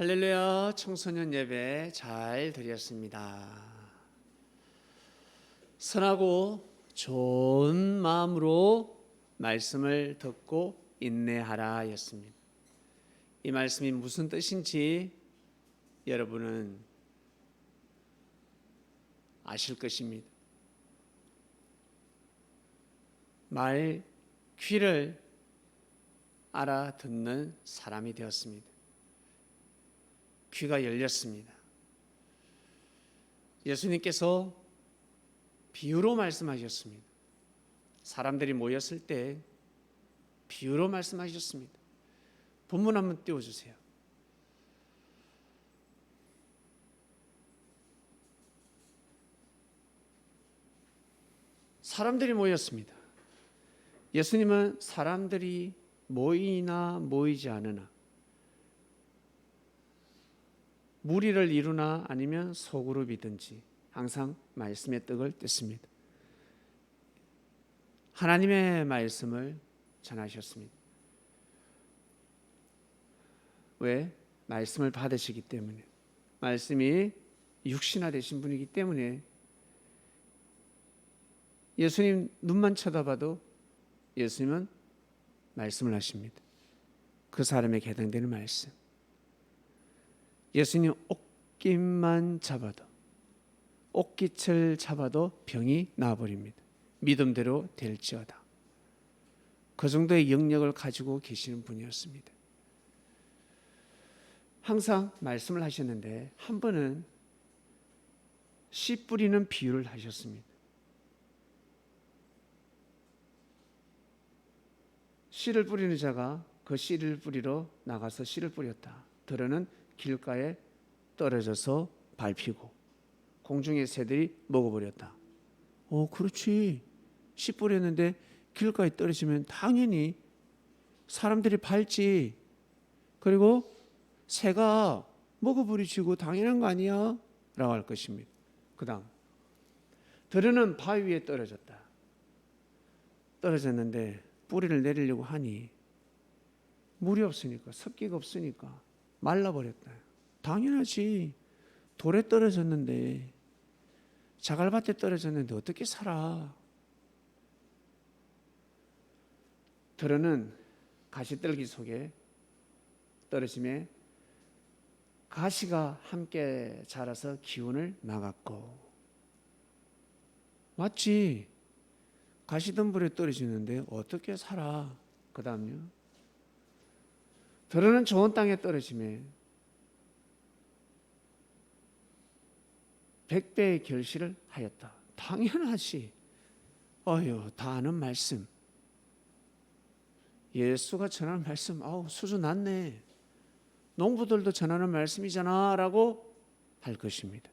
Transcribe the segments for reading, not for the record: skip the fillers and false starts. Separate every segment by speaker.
Speaker 1: 할렐루야, 청소년 예배 잘 드렸습니다. 선하고 좋은 마음으로 말씀을 듣고 인내하라 였습니다. 이 말씀이 무슨 뜻인지 여러분은 아실 것입니다. 말 귀를 알아듣는 사람이 되었습니다. 귀가 열렸습니다. 예수님께서 비유로 말씀하셨습니다. 사람들이 모였을 때 비유로 말씀하셨습니다. 본문 한번 띄워주세요. 사람들이 모였습니다. 예수님은 사람들이 모이나 모이지 않으나, 무리를 이루나 아니면 소그룹이든지 항상 말씀의 떡을 뗐습니다. 하나님의 말씀을 전하셨습니다. 왜? 말씀을 받으시기 때문에, 말씀이 육신화 되신 분이기 때문에 예수님 눈만 쳐다봐도 예수님은 말씀을 하십니다. 그 사람에게 해당되는 말씀. 예수님 옷깃만 잡아도, 옷깃을 잡아도 병이 나아버립니다. 믿음대로 될지어다. 그 정도의 영역을 가지고 계시는 분이었습니다. 항상 말씀을 하셨는데 한 번은 씨 뿌리는 비유를 하셨습니다. 씨를 뿌리는 자가 그 씨를 뿌리러 나가서 씨를 뿌렸다. 들어는 길가에 떨어져서 밟히고 공중의 새들이 먹어버렸다. 그렇지. 씨 뿌렸는데 길가에 떨어지면 당연히 사람들이 밟지. 그리고 새가 먹어버리시고 당연한 거 아니야? 라고 할 것입니다. 그 다음, 들어는 바위 위에 떨어졌다. 떨어졌는데 뿌리를 내리려고 하니 물이 없으니까, 습기가 없으니까 말라버렸다. 당연하지. 돌에 떨어졌는데, 자갈밭에 떨어졌는데 어떻게 살아? 들어는 가시떨기 속에 떨어짐에 가시가 함께 자라서 기운을 막았고, 맞지? 가시덤불에 떨어지는데 어떻게 살아? 그 다음요, 들어는 좋은 땅에 떨어짐에 100배의 결실을 하였다. 당연하지. 다 아는 말씀. 예수가 전하는 말씀, 수준 낮네. 농부들도 전하는 말씀이잖아 라고 할 것입니다.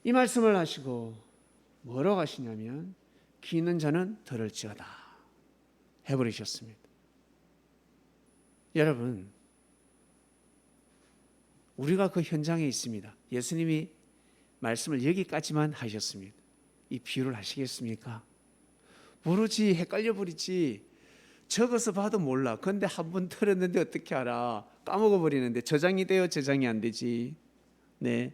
Speaker 1: 이 말씀을 하시고 뭐라고 하시냐면, 귀 있는 자는 들을지어다 해버리셨습니다. 여러분, 우리가 그 현장에 있습니다. 예수님이 말씀을 여기까지만 하셨습니다. 이 비유를 하시겠습니까? 모르지. 헷갈려 버리지. 적어서 봐도 몰라. 그런데 한 번 들었는데 어떻게 알아? 까먹어 버리는데 저장이 돼요? 저장이 안 되지? 네.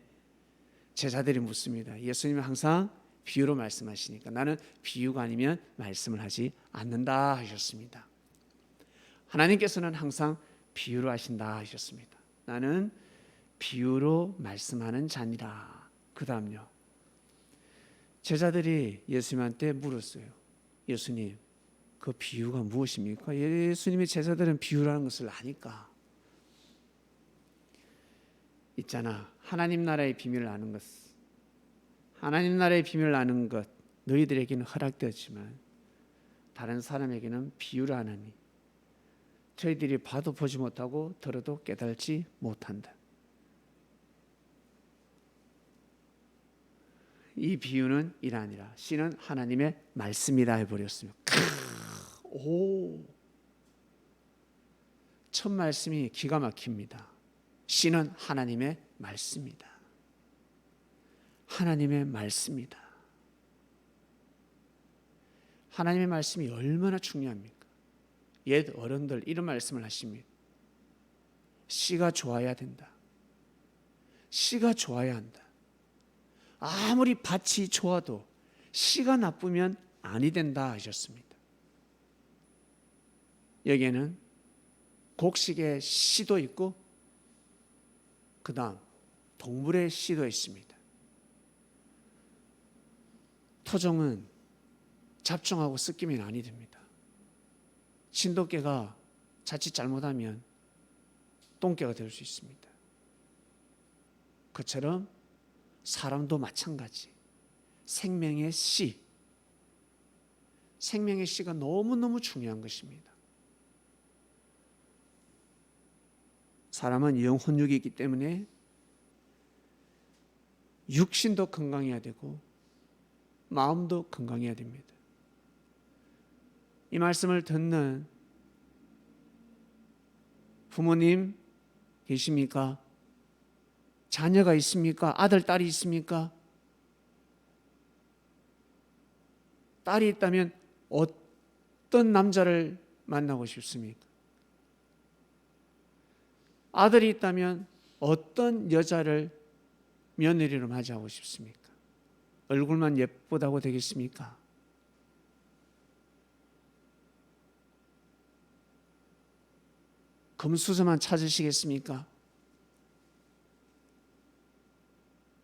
Speaker 1: 제자들이 묻습니다. 예수님은 항상 비유로 말씀하시니까 나는 비유가 아니면 말씀을 하지 않는다 하셨습니다. 하나님께서는 항상 비유로 하신다 하셨습니다. 나는 비유로 말씀하는 자니라. 그 다음요, 제자들이 예수님한테 물었어요. 예수님, 그 비유가 무엇입니까? 예수님의 제자들은 비유라는 것을 아니까. 있잖아, 하나님 나라의 비밀을 아는 것, 하나님 나라의 비밀을 아는 것 너희들에게는 허락되었지만 다른 사람에게는 비유를 하느니 저희들이 봐도 보지 못하고 들어도 깨달지 못한다. 이 비유는 이러하니라. 씨는 하나님의 말씀이다 해버렸습니다. 첫 말씀이 기가 막힙니다. 씨는 하나님의 말씀이다. 하나님의 말씀이다. 하나님의 말씀이 얼마나 중요합니까? 옛 어른들 이런 말씀을 하십니다. 씨가 좋아야 된다. 씨가 좋아야 한다. 아무리 밭이 좋아도 씨가 나쁘면 아니 된다 하셨습니다. 여기에는 곡식의 씨도 있고 그 다음 동물의 씨도 있습니다. 토종은 잡종하고 섞이면 아니 됩니다. 진돗개가 자칫 잘못하면 똥개가 될 수 있습니다. 그처럼 사람도 마찬가지. 생명의 씨. 생명의 씨가 너무너무 중요한 것입니다. 사람은 영혼육이 있기 때문에 육신도 건강해야 되고 마음도 건강해야 됩니다. 이 말씀을 듣는 부모님 계십니까? 자녀가 있습니까? 아들, 딸이 있습니까? 딸이 있다면 어떤 남자를 만나고 싶습니까? 아들이 있다면 어떤 여자를 며느리로 맞이하고 싶습니까? 얼굴만 예쁘다고 되겠습니까? 금수저만 찾으시겠습니까?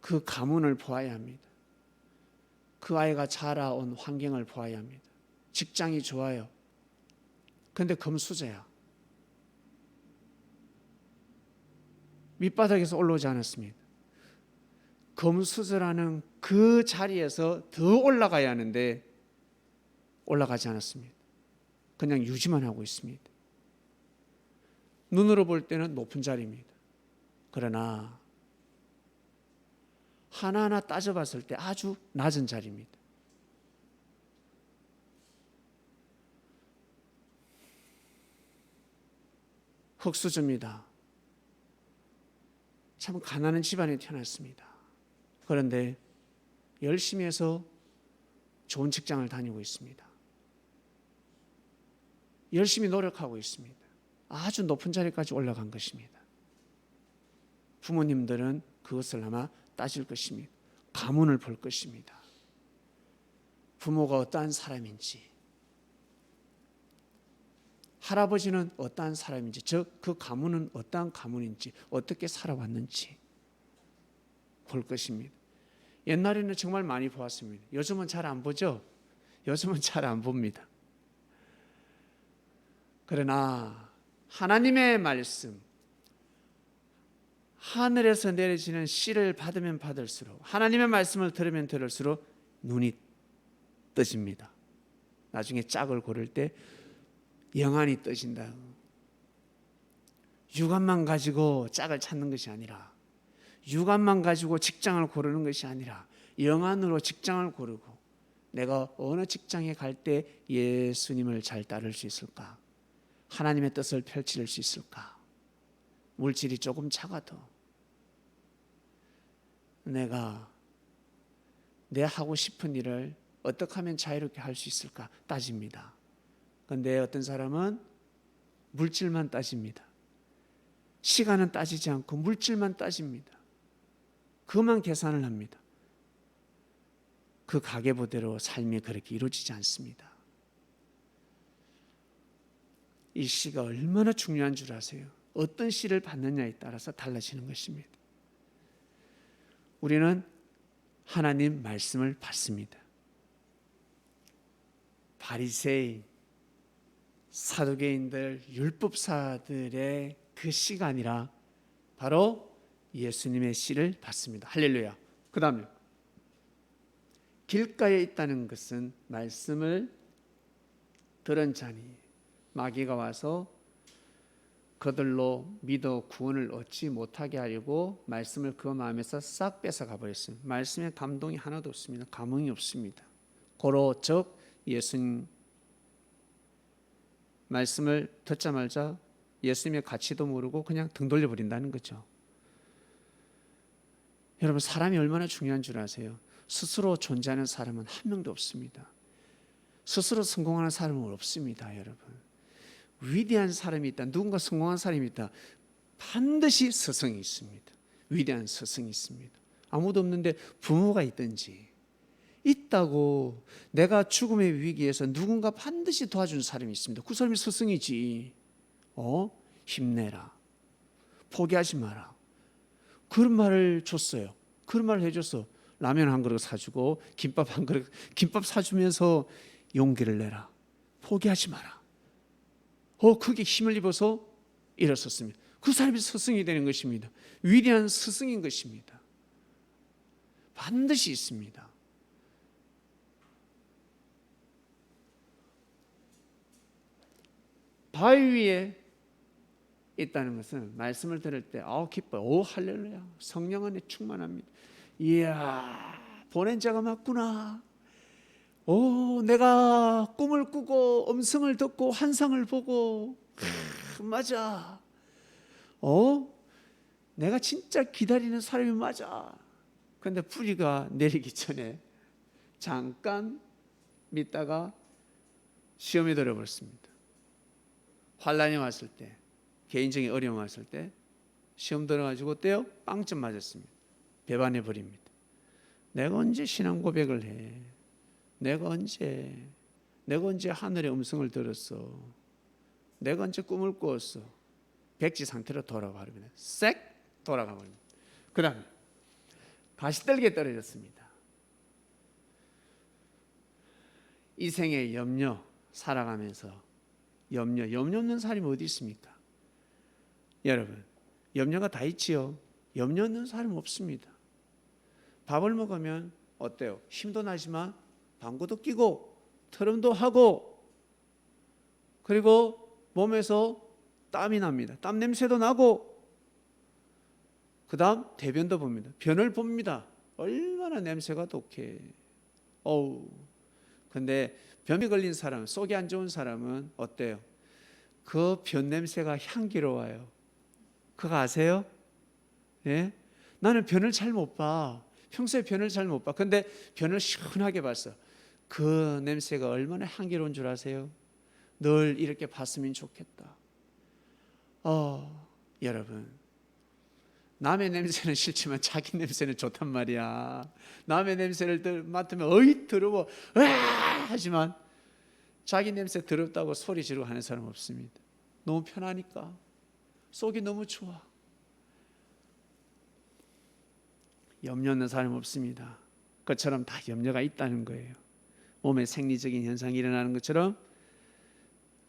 Speaker 1: 그 가문을 보아야 합니다. 그 아이가 자라온 환경을 보아야 합니다. 직장이 좋아요. 그런데 금수저야. 밑바닥에서 올라오지 않았습니다. 금수저라는 그 자리에서 더 올라가야 하는데 올라가지 않았습니다. 그냥 유지만 하고 있습니다. 눈으로 볼 때는 높은 자리입니다. 그러나 하나하나 따져봤을 때 아주 낮은 자리입니다. 흙수저입니다. 참 가난한 집안에 태어났습니다. 그런데 열심히 해서 좋은 직장을 다니고 있습니다. 열심히 노력하고 있습니다. 아주 높은 자리까지 올라간 것입니다. 부모님들은 그것을 아마 따질 것입니다. 가문을 볼 것입니다. 부모가 어떠한 사람인지, 할아버지는 어떠한 사람인지, 즉 그 가문은 어떠한 가문인지, 어떻게 살아왔는지 볼 것입니다. 옛날에는 정말 많이 보았습니다. 요즘은 잘 안 보죠? 요즘은 잘 안 봅니다. 그러나 하나님의 말씀, 하늘에서 내려지는 씨를 받으면 받을수록, 하나님의 말씀을 들으면 들을수록 눈이 떠집니다. 나중에 짝을 고를 때 영안이 떠진다. 육안만 가지고 짝을 찾는 것이 아니라, 육안만 가지고 직장을 고르는 것이 아니라 영안으로 직장을 고르고, 내가 어느 직장에 갈 때 예수님을 잘 따를 수 있을까? 하나님의 뜻을 펼칠 수 있을까? 물질이 조금 작아도 내가 내 하고 싶은 일을 어떻게 하면 자유롭게 할 수 있을까 따집니다. 그런데 어떤 사람은 물질만 따집니다. 시간은 따지지 않고 물질만 따집니다. 그만 계산을 합니다. 그 가계부대로 삶이 그렇게 이루어지지 않습니다. 이 씨가 얼마나 중요한 줄 아세요? 어떤 씨를 받느냐에 따라서 달라지는 것입니다. 우리는 하나님 말씀을 받습니다. 바리새인, 사두개인들, 율법사들의 그 씨가 아니라 바로 예수님의 씨를 받습니다. 할렐루야. 그 다음에 길가에 있다는 것은 말씀을 들은 자니 마귀가 와서 그들로 믿어 구원을 얻지 못하게 하려고 말씀을 그 마음에서 싹 뺏어가 버렸습니다. 말씀에 감동이 하나도 없습니다. 감흥이 없습니다. 고로 즉 예수님 말씀을 듣자마자 예수님의 가치도 모르고 그냥 등 돌려버린다는 거죠. 여러분, 사람이 얼마나 중요한 줄 아세요? 스스로 존재하는 사람은 한 명도 없습니다. 스스로 성공하는 사람은 없습니다. 여러분, 위대한 사람이 있다, 누군가 성공한 사람이 있다, 반드시 스승이 있습니다. 위대한 스승이 있습니다. 아무도 없는데 부모가 있든지 있다고 내가 죽음의 위기에서 누군가 반드시 도와준 사람이 있습니다. 그 사람이 스승이지. 힘내라. 포기하지 마라. 그런 말을 줬어요. 그런 말을 해줬어. 라면 한 그릇 사주고 김밥 한 그릇, 김밥 사주면서 용기를 내라. 포기하지 마라. 크게 힘을 입어서 일어섰습니다. 그 사람이 스승이 되는 것입니다. 위대한 스승인 것입니다. 반드시 있습니다. 바위 위에 있다는 것은 말씀을 들을 때 기뻐요. 할렐루야. 성령 안에 충만합니다. 이야, 보낸 자가 맞구나. 내가 꿈을 꾸고 음성을 듣고 환상을 보고 맞아. 내가 진짜 기다리는 사람이 맞아. 그런데 뿌리가 내리기 전에 잠깐 믿다가 시험에 들어버렸습니다. 환란이 왔을 때, 개인적인 어려움 왔을 때 시험 들어가지고 어때요? 빵점 맞았습니다. 배반해 버립니다. 내가 언제 신앙 고백을 해? 내가 언제 하늘의 음성을 들었어? 내가 언제 꿈을 꾸었어? 백지 상태로 돌아가 버립니다. 색 돌아가 버립니다. 그 다음에 가시떨기에 떨어졌습니다. 이 생의 염려 살아가면서 염려 없는 사람이 어디 있습니까? 여러분, 염려가 다 있지요. 염려 없는 사람 없습니다. 밥을 먹으면 어때요? 힘도 나지만 방구도 끼고 트름도 하고 그리고 몸에서 땀이 납니다. 땀 냄새도 나고 그 다음 대변도 봅니다. 변을 봅니다. 얼마나 냄새가 독해. 근데 변이 걸린 사람, 속이 안 좋은 사람은 어때요? 그 변 냄새가 향기로워요. 그거 아세요? 예? 나는 변을 잘 못 봐. 평소에 변을 잘 못 봐. 근데 변을 시원하게 봤어. 그 냄새가 얼마나 향기로운 줄 아세요? 늘 이렇게 봤으면 좋겠다. 여러분, 남의 냄새는 싫지만 자기 냄새는 좋단 말이야. 남의 냄새를 맡으면 더러워 하지만 자기 냄새 더럽다고 소리 지르고 하는 사람 없습니다. 너무 편하니까. 속이 너무 좋아. 염려 없는 사람 없습니다. 그것처럼 다 염려가 있다는 거예요. 몸에 생리적인 현상이 일어나는 것처럼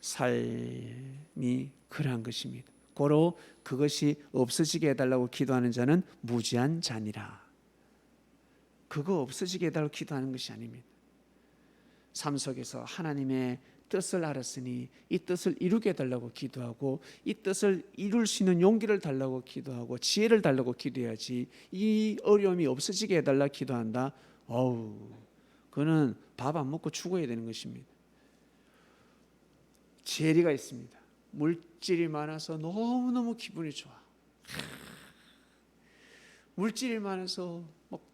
Speaker 1: 삶이 그러한 것입니다. 고로 그것이 없어지게 해달라고 기도하는 자는 무지한 자니라. 그거 없어지게 해달라고 기도하는 것이 아닙니다. 삶 속에서 하나님의 뜻을 알았으니 이 뜻을 이루게 해달라고 기도하고 이 뜻을 이룰 수 있는 용기를 달라고 기도하고 지혜를 달라고 기도해야지. 이 어려움이 없어지게 해달라 기도한다. 그는 밥 안 먹고 죽어야 되는 것입니다. 재리가 있습니다. 물질이 많아서 너무너무 기분이 좋아. 물질이 많아서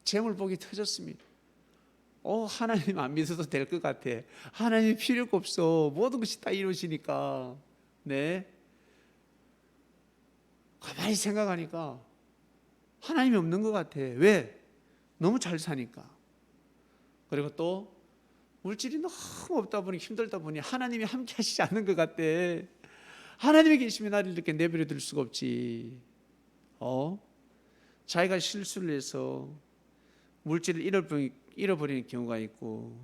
Speaker 1: 재물복이 터졌습니다. 하나님 안 믿어도 될 것 같아. 하나님이 필요가 없어. 모든 것이 다 이루어지니까. 네. 가만히 생각하니까 하나님이 없는 것 같아. 왜? 너무 잘 사니까. 그리고 또 물질이 너무 없다 보니 힘들다 보니 하나님이 함께 하시지 않는 것 같대. 하나님이 계시면 나를 이렇게 내버려 둘 수가 없지. 자기가 실수를 해서 물질을 잃어버리는 경우가 있고,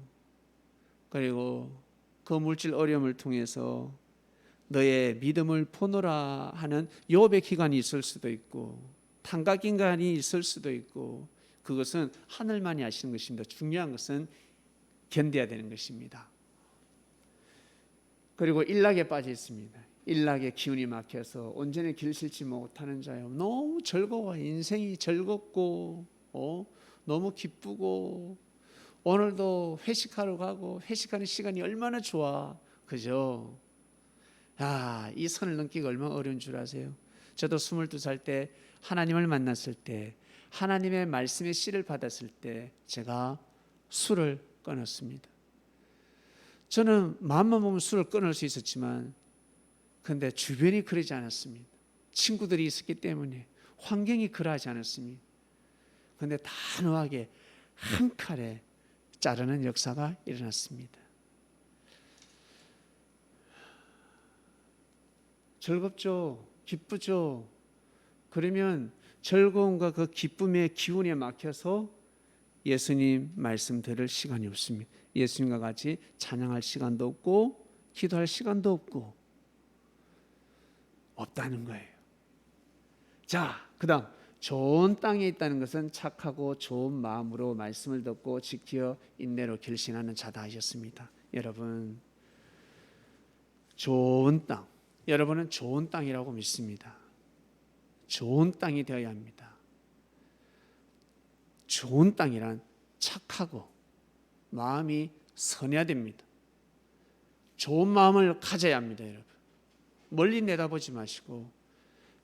Speaker 1: 그리고 그 물질 어려움을 통해서 너의 믿음을 보노라 하는 유업의 기간이 있을 수도 있고 탄각인간이 있을 수도 있고, 그것은 하늘만이 아시는 것입니다. 중요한 것은 견뎌야 되는 것입니다. 그리고 일락에 빠져 있습니다. 일락에 기운이 막혀서 온전히 길 실지 못하는 자요. 너무 즐거워. 인생이 즐겁고 너무 기쁘고 오늘도 회식하러 가고 회식하는 시간이 얼마나 좋아. 그죠? 이 선을 넘기가 얼마나 어려운 줄 아세요? 저도 22살 때 하나님을 만났을 때, 하나님의 말씀의 씨를 받았을 때 제가 술을 끊었습니다. 저는 마음만 먹으면 술을 끊을 수 있었지만 근데 주변이 그러지 않았습니다. 친구들이 있었기 때문에 환경이 그러하지 않았습니다. 그런데 단호하게 한 칼에 자르는 역사가 일어났습니다. 즐겁죠? 기쁘죠? 그러면 즐거움과 그 기쁨의 기운에 막혀서 예수님 말씀 들을 시간이 없습니다. 예수님과 같이 찬양할 시간도 없고 기도할 시간도 없다는 거예요. 자, 그다음 좋은 땅에 있다는 것은 착하고 좋은 마음으로 말씀을 듣고 지켜 인내로 결신하는 자다 하셨습니다. 여러분, 좋은 땅, 여러분은 좋은 땅이라고 믿습니다. 좋은 땅이 되어야 합니다. 좋은 땅이란 착하고 마음이 선해야 됩니다. 좋은 마음을 가져야 합니다, 여러분. 멀리 내다보지 마시고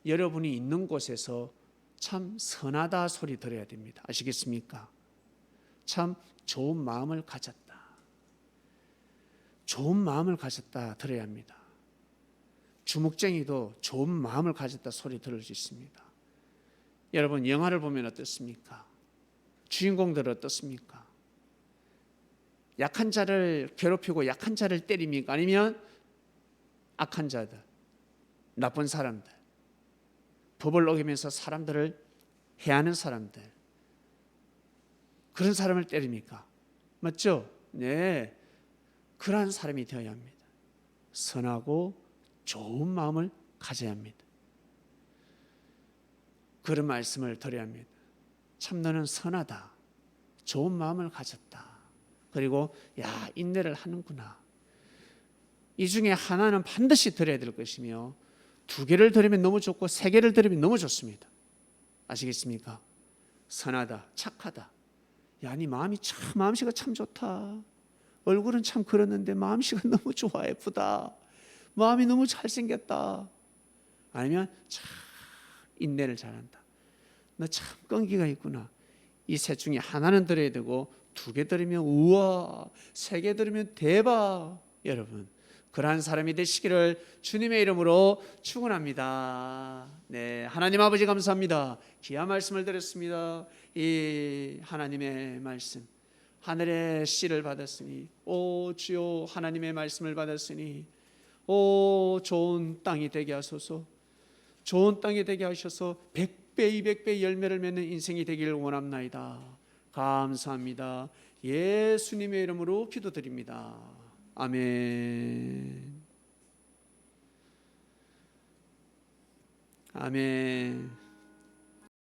Speaker 1: 여러분이 있는 곳에서 참 선하다 소리 들어야 됩니다. 아시겠습니까? 참 좋은 마음을 가졌다. 좋은 마음을 가졌다 들어야 합니다. 주목쟁이도 좋은 마음을 가졌다 소리 들을 수 있습니다. 여러분 영화를 보면 어떻습니까? 주인공들 어떻습니까? 약한 자를 괴롭히고 약한 자를 때립니까? 아니면 악한 자들, 나쁜 사람들, 법을 어기면서 사람들을 해하는 사람들, 그런 사람을 때립니까? 맞죠? 네, 그러한 사람이 되어야 합니다. 선하고 좋은 마음을 가져야 합니다. 그런 말씀을 드려야 합니다. 참 너는 선하다, 좋은 마음을 가졌다. 그리고 야, 인내를 하는구나. 이 중에 하나는 반드시 드려야 될 것이며 2개를 드리면 너무 좋고 3개를 드리면 너무 좋습니다. 아시겠습니까? 선하다, 착하다. 야, 네 마음씨가 참 좋다. 얼굴은 참 그렇는데 마음씨가 너무 좋아, 예쁘다. 마음이 너무 잘생겼다. 아니면 참 인내를 잘한다. 너 참 끈기가 있구나. 이 셋 중에 하나는 드려야 되고 2개 드리면 우와, 3개 드리면 대박. 여러분, 그러한 사람이 되시기를 주님의 이름으로 축원합니다. 네, 하나님 아버지 감사합니다. 귀한 말씀을 드렸습니다. 이 하나님의 말씀, 하늘의 씨를 받았으니, 오 주여, 하나님의 말씀을 받았으니, 오 좋은 땅이 되게 하소서. 좋은 땅이 되게 하셔서 100배 200배 열매를 맺는 인생이 되기를 원합나이다. 감사합니다. 예수님의 이름으로 기도드립니다. 아멘. 아멘.